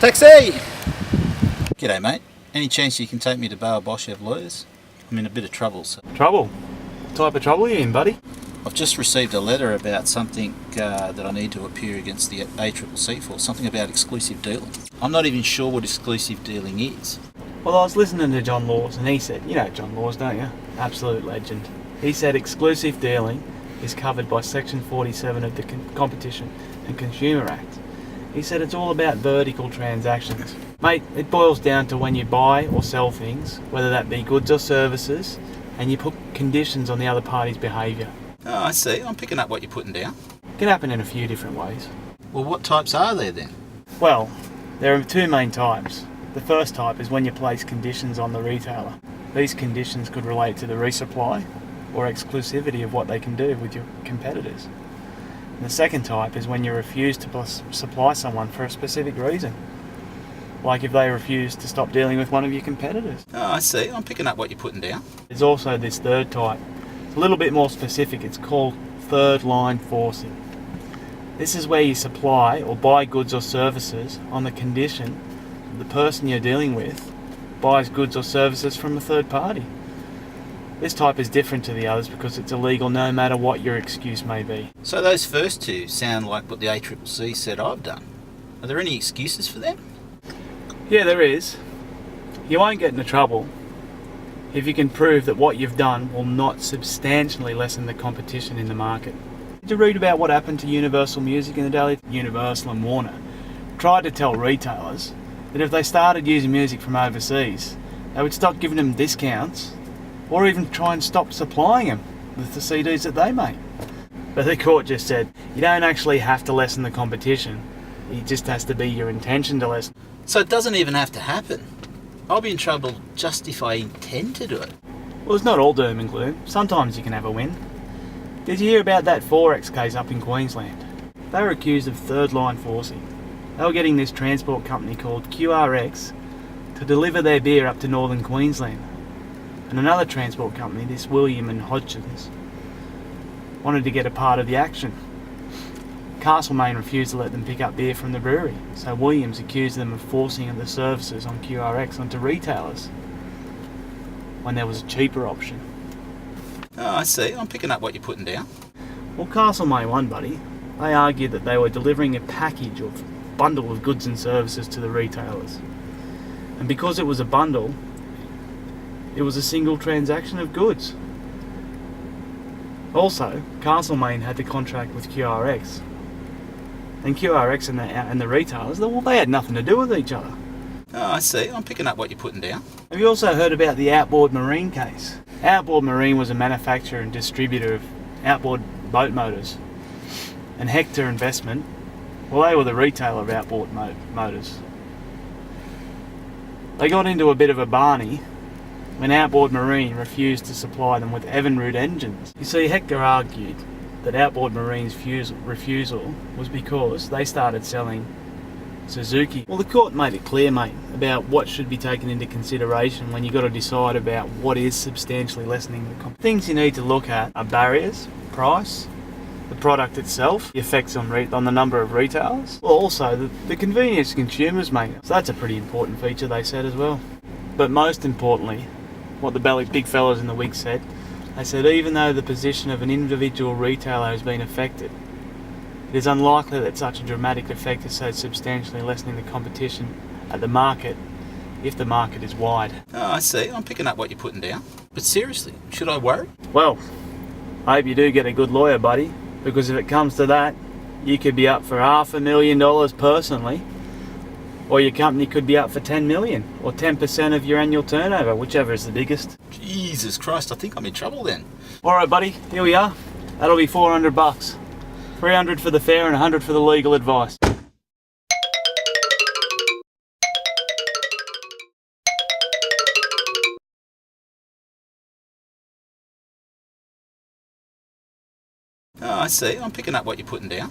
Taxi! G'day mate, any chance you can take me to Bauer Boschev Lawyers? I'm in a bit of trouble, so. Trouble? What type of trouble are you in, buddy? I've just received a letter about something that I need to appear against the ACCC for, something about exclusive dealing. I'm not even sure what exclusive dealing is. Well, I was listening to John Laws and he said, you know John Laws, don't you? Absolute legend. He said exclusive dealing is covered by Section 47 of the Competition and Consumer Act. He said it's all about vertical transactions. Mate, it boils down to when you buy or sell things, whether that be goods or services, and you put conditions on the other party's behaviour. Oh, I see. I'm picking up what you're putting down. It can happen in a few different ways. Well, what types are there then? Well, there are two main types. The first type is when you place conditions on the retailer. These conditions could relate to the resupply or exclusivity of what they can do with your competitors. And the second type is when you refuse to supply someone for a specific reason. Like if they refuse to stop dealing with one of your competitors. Oh, I see. I'm picking up what you're putting down. There's also this third type. It's a little bit more specific. It's called third line forcing. This is where you supply or buy goods or services on the condition that the person you're dealing with buys goods or services from a third party. This type is different to the others because it's illegal no matter what your excuse may be. So those first two sound like what the ACCC said I've done. Are there any excuses for them? Yeah, there is. You won't get into trouble if you can prove that what you've done will not substantially lessen the competition in the market. Did you read about what happened to Universal Music in the Daily? Universal and Warner tried to tell retailers that if they started using music from overseas, they would stop giving them discounts or even try and stop supplying them with the CDs that they make. But the court just said, you don't actually have to lessen the competition. It just has to be your intention to lessen. So it doesn't even have to happen. I'll be in trouble just if I intend to do it. Well, it's not all doom and gloom. Sometimes you can have a win. Did you hear about that Forex case up in Queensland? They were accused of third line forcing. They were getting this transport company called QRX to deliver their beer up to northern Queensland. And another transport company, this William and Hodgins, wanted to get a part of the action. Castlemaine refused to let them pick up beer from the brewery, so Williams accused them of forcing the services on QRX onto retailers when there was a cheaper option. Oh, I see. I'm picking up what you're putting down. Well, Castlemaine won, buddy. They argued that they were delivering a package or bundle of goods and services to the retailers. And because it was a bundle, it was a single transaction of goods. Also, Castlemaine had the contract with QRX. And QRX and the retailers, well, they had nothing to do with each other. Oh, I see. I'm picking up what you're putting down. Have you also heard about the Outboard Marine case? Outboard Marine was a manufacturer and distributor of outboard boat motors. And Hector Investment, well, they were the retailer of outboard motors. They got into a bit of a barney when Outboard Marine refused to supply them with Evinrude engines. You see, Hector argued that Outboard Marine's refusal was because they started selling Suzuki. Well, the court made it clear, mate, about what should be taken into consideration when you've got to decide about what is substantially lessening the competition. Things you need to look at are barriers, price, the product itself, the effects on the number of retailers, well, also the convenience to consumers, mate. So that's a pretty important feature, they said as well. But most importantly, what the big fellas in the wig said, they said even though the position of an individual retailer has been affected, it is unlikely that such a dramatic effect is so substantially lessening the competition at the market if the market is wide. Oh, I see. I'm picking up what you're putting down. But seriously, should I worry? Well, I hope you do get a good lawyer, buddy, because if it comes to that, you could be up for $500,000 personally, or your company could be up for 10 million, or 10% of your annual turnover, whichever is the biggest. Jesus Christ, I think I'm in trouble then. Alright buddy, here we are. That'll be $400. 300 for the fare and 100 for the legal advice. Oh, I see. I'm picking up what you're putting down.